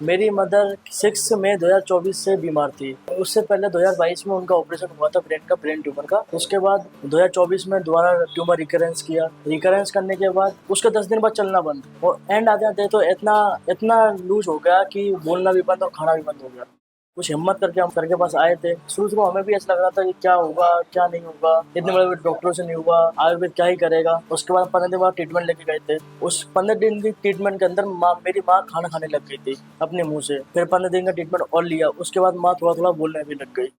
मेरी मदर 6 मई 2024 से बीमार थी। उससे पहले 2022 में उनका ऑपरेशन हुआ था ब्रेन ट्यूमर का। उसके बाद 2024 में दोबारा ट्यूमर रिकरेंस किया। रिकरेंस करने के बाद उसके 10 दिन बाद चलना बंद, और एंड आते आते तो इतना इतना लूज हो गया कि बोलना भी बंद और खाना भी बंद हो गया। कुछ हिम्मत करके हम सर के पास आए थे। शुरू शुरू हमें भी ऐसा लग रहा था कि क्या होगा क्या नहीं होगा, इतने बड़े बड़े डॉक्टरों से नहीं हुआ, आयुर्वेद क्या ही करेगा। उसके बाद 15 दिन बाद ट्रीटमेंट लेके गए थे। उस 15 दिन की ट्रीटमेंट के अंदर मेरी माँ खाना खाने लग गई थी अपने मुंह से। फिर 15 दिन का ट्रीटमेंट और लिया, उसके बाद माँ थोड़ा थोड़ा बोलने भी लग गई।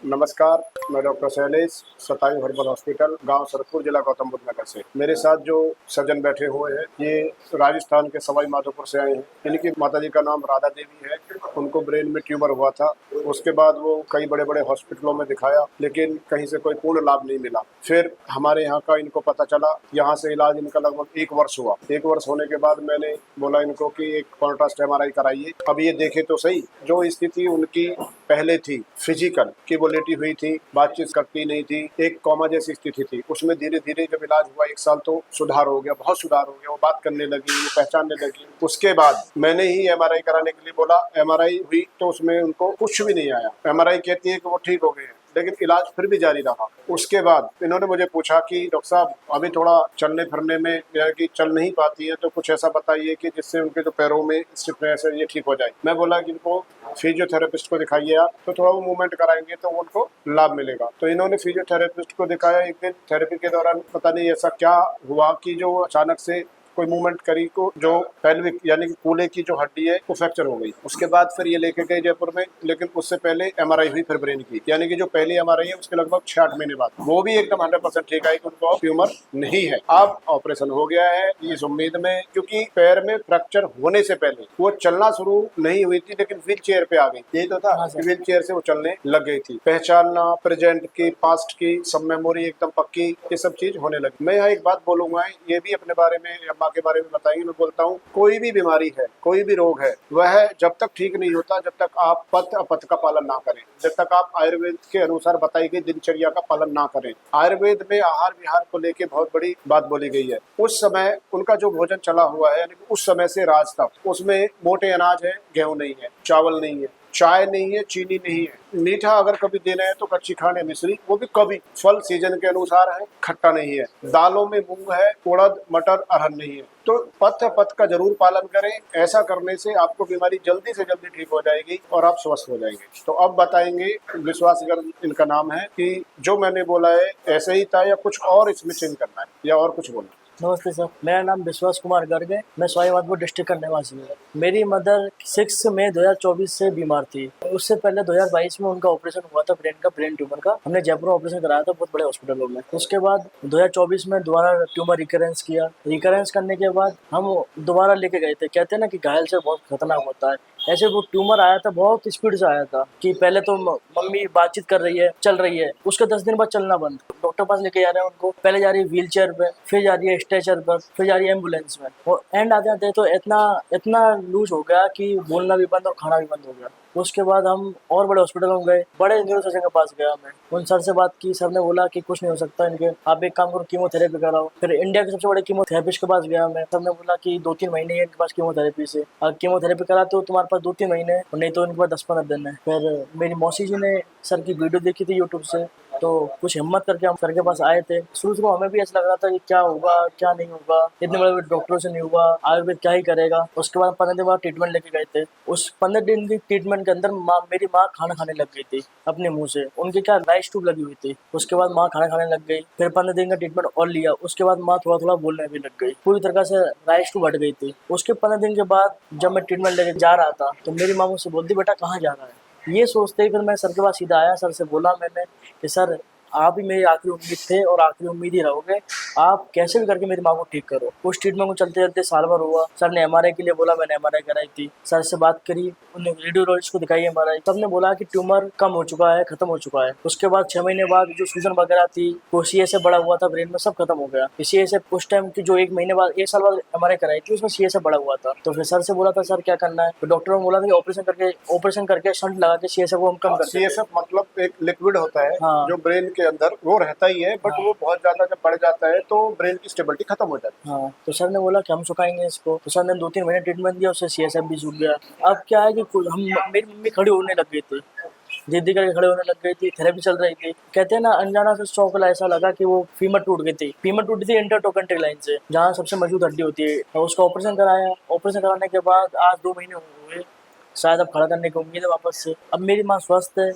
नमस्कार, मैं डॉक्टर शैलेश, सतायु हर्बल हॉस्पिटल, गांव सरखपुर, जिला गौतम बुद्ध नगर से। मेरे साथ जो सज्जन बैठे हुए हैं ये राजस्थान के सवाई माधोपुर से आए हैं। इनकी माताजी का नाम राधा देवी है। उनको ब्रेन में ट्यूमर हुआ था। उसके बाद वो कई बड़े बड़े हॉस्पिटलों में दिखाया, लेकिन कहीं से कोई पूर्ण लाभ नहीं मिला। फिर हमारे यहाँ का इनको पता चला। यहाँ से इलाज इनका लगभग 1 वर्ष हुआ। 1 वर्ष होने के बाद मैंने बोला इनको कि एक कॉन्ट्रास्ट MRI कराइए। अब ये देखे तो सही, जो स्थिति उनकी पहले थी फिजिकल की, वो लेटी हुई थी, बातचीत करती नहीं थी, एक कॉमा जैसी स्थिति थी, उसमें धीरे धीरे जब इलाज हुआ 1 साल तो सुधार हो गया, बहुत सुधार हो गया। वो बात करने लगी, वो पहचानने लगी। उसके बाद मैंने ही MRI कराने के लिए बोला। MRI हुई तो उसमें उनको कुछ भी नहीं आया। MRI कहती है कि वो ठीक हो गए हैं, लेकिन इलाज फिर भी जारी रहा। उसके बाद इन्होंने मुझे पूछा कि डॉक्टर साहब अभी थोड़ा चलने फिरने में या कि चल नहीं पाती है, तो कुछ ऐसा बताइए कि जिससे उनके जो पैरों में स्टिफनेस है ये ठीक हो जाए। मैं बोला कि इनको फिजियोथेरेपिस्ट को दिखाइए आप, तो थोड़ा वो मूवमेंट कराएंगे तो उनको लाभ मिलेगा। तो इन्होंने फिजियोथेरेपिस्ट को दिखाया। एक दिन थेरेपी के दौरान पता नहीं ऐसा क्या हुआ कि जो अचानक से कोई मूवमेंट करी को जो पेल्विक यानी कि कूल्हे की जो हड्डी है वो फ्रैक्चर हो गई। उसके बाद फिर ये लेके गए जयपुर में, लेकिन उससे पहले MRI हुई फिर ब्रेन की, यानी कि जो पहली MRI है उसके लगभग 6-8 महीने बाद वो भी एकदम 100% ठीक है कि उनको ट्यूमर नहीं है। अब ऑपरेशन हो गया है इस उम्मीद में, क्योंकि पैर में फ्रैक्चर होने से पहले वो चलना शुरू नहीं हुई थी, लेकिन व्हील चेयर पे आ गई। यही तो था, व्हील चेयर से वो चलने लग गई थी। पहचानना, प्रेजेंट की, पास्ट की सब मेमोरी एकदम पक्की, ये सब चीज होने लगी। मैं यहाँ एक बात बोलूंगा, ये भी अपने बारे में के बारे में बताएंगे। मैं बोलता हूँ कोई भी बीमारी है, कोई भी रोग है, वह जब तक ठीक नहीं होता जब तक आप पथ्य अपथ्य का पालन ना करें, जब तक आप आयुर्वेद के अनुसार बताई गई दिनचर्या का पालन ना करें। आयुर्वेद में आहार विहार को लेके बहुत बड़ी बात बोली गई है। उस समय उनका जो भोजन चला हुआ है, यानी उस समय से राज तक, उसमें मोटे अनाज है, गेहूं नहीं है, चावल नहीं है, चाय नहीं है, चीनी नहीं है, मीठा अगर कभी देना है तो कच्ची खांड है, मिश्री, वो भी कभी। फल सीजन के अनुसार है, खट्टा नहीं है। दालों में मूंग है, उड़द, मटर, अरहर नहीं है। तो पथ्य पथ का जरूर पालन करें। ऐसा करने से आपको बीमारी जल्दी से जल्दी ठीक हो जाएगी और आप स्वस्थ हो जाएंगे। तो अब बताएंगे, विश्वासगढ़ इनका नाम है, कि जो मैंने बोला है ऐसे ही था या कुछ और इसमें चेंज करना है या और कुछ बोलना है? नमस्ते सर, मेरा नाम विश्वास कुमार गर्ग है। मैं सवाई माधोपुर डिस्ट्रिक्ट का निवासी हूँ। मेरी मदर 6 मई 2024 से बीमार थी। उससे पहले 2022 में उनका ऑपरेशन हुआ था ब्रेन ट्यूमर का। हमने जयपुर में ऑपरेशन कराया था बहुत बड़े हॉस्पिटलों में। उसके बाद 2024 में दोबारा ट्यूमर रिकरेंस किया। रिकरेंस करने के बाद हम दोबारा लेके गए थे। कहते हैं ना कि घायल से बहुत खतरनाक होता है, ऐसे वो ट्यूमर आया था, बहुत स्पीड से आया था कि पहले तो मम्मी बातचीत कर रही है, चल रही है, उसके 10 दिन बाद चलना बंद। डॉक्टर पास लेके जा रहे हैं उनको, पहले जा रही है व्हील चेयर पे, फिर जा रही है स्ट्रेचर पर, फिर जा रही है एम्बुलेंस में, और एंड आते आते तो इतना इतना लूज हो गया कि बोलना भी बंद और खाना भी बंद हो गया। उसके बाद हम और बड़े हॉस्पिटल में गए, बड़े न्यूरो सर्जन के पास गया मैं। उन सर से बात की, सर ने बोला कि कुछ नहीं हो सकता इनके, आप एक काम करो कीमोथेरेपी कराओ। फिर इंडिया के सबसे बड़े कीमोथेरेपिस्ट के पास गया मैं। सर ने बोला कि 2-3 महीने है इनके पास कीमोथेरेपी से, अगर कीमोथेरेपी कराते हो तुम्हारे पास 2-3 महीने, और नहीं तो इनके पास 10-15 दिन है। फिर मेरी मौसी जी ने सर की वीडियो देखी थी यूट्यूब से, तो कुछ हिम्मत करके हम सर के पास आए थे। शुरू शुरू हमें भी ऐसा लग रहा था कि क्या होगा क्या नहीं होगा, इतने बड़े बड़े डॉक्टरों से नहीं हुआ, आयुर्वेद क्या ही करेगा। उसके बाद 15 दिन बाद ट्रीटमेंट लेके गए थे। उस 15 दिन की ट्रीटमेंट के अंदर मेरी माँ खाना खाने लग गई थी अपने मुंह से। उनकी क्या राइस ट्यूब लगी हुई थी। उसके बाद माँ खाना खाने लग गई। फिर 15 दिन का ट्रीटमेंट और लिया। उसके बाद माँ थोड़ा थोड़ा बोलने भी लग गई, पूरी तरह से राइस ट्यूब हट गई थी। उसके 15 दिन के बाद जब मैं ट्रीटमेंट लेके जा रहा था तो मेरी माँ मुझसे बोलती, बेटा कहाँ जा रहा है। ये सोचते ही फिर मैं सर के पास सीधा आया। सर से बोला मैंने कि सर आप ही मेरी आखिरी उम्मीद थे और आखिरी उम्मीद ही रहोगे, आप कैसे भी करके मेरी माँ को ठीक करो। उस ट्रीटमेंट को चलते चलते साल भर हुआ। सर ने MRI के लिए बोला, मैंने MRI कराई थी, सर से बात करी, उन्होंने रेडियोलॉजिस्ट को दिखाई MRI, सब ने बोला कि ट्यूमर कम हो चुका है, खत्म हो चुका है। उसके बाद 6 महीने बाद जो सूजन वगैरह थी, वो CSF बढ़ा हुआ था ब्रेन में, सब खत्म हो गया। CSF उस टाइम की जो 1 महीने बाद 1 साल बाद MRI कराई थी, उसमें CSF बढ़ा हुआ था। तो फिर सर से बोला था सर क्या करना है, तो डॉक्टरों ने बोला था कि ऑपरेशन करके शंट लगा के CSF को हम कम कर। CSF मतलब एक लिक्विड होता है, हाँ, जो ब्रेन के के अंदर वो रहता ही है, बट वो बहुत ज्यादा जब बढ़ जाता है तो ब्रेन की स्टेबिलिटी खत्म हो जाती हाँ, तो सर ने बोला कि हम सुखाएंगे इसको। तो सर ने 2-3 महीने ट्रीटमेंट दिया, उससे CSF भी सूख गया। अब क्या है कि मेरी मम्मी खड़ी होने लग गई थी, जिद्दी करके खड़े होने लग गई थी, थेरेपी चल रही थी। कहते हैं ना, अनजाना से शौक ऐसा लगा कि वो फीमर टूट गई थी। फीमर टूटी थी इंटरटोकंट्रिक लाइन से, जहाँ सबसे मजबूत हड्डी होती है। और उसका ऑपरेशन कराया। ऑपरेशन कराने के बाद आज 2 महीने हुए, शायद अब खड़ा करने की उम्मीद है वापस से। अब मेरी माँ स्वस्थ है,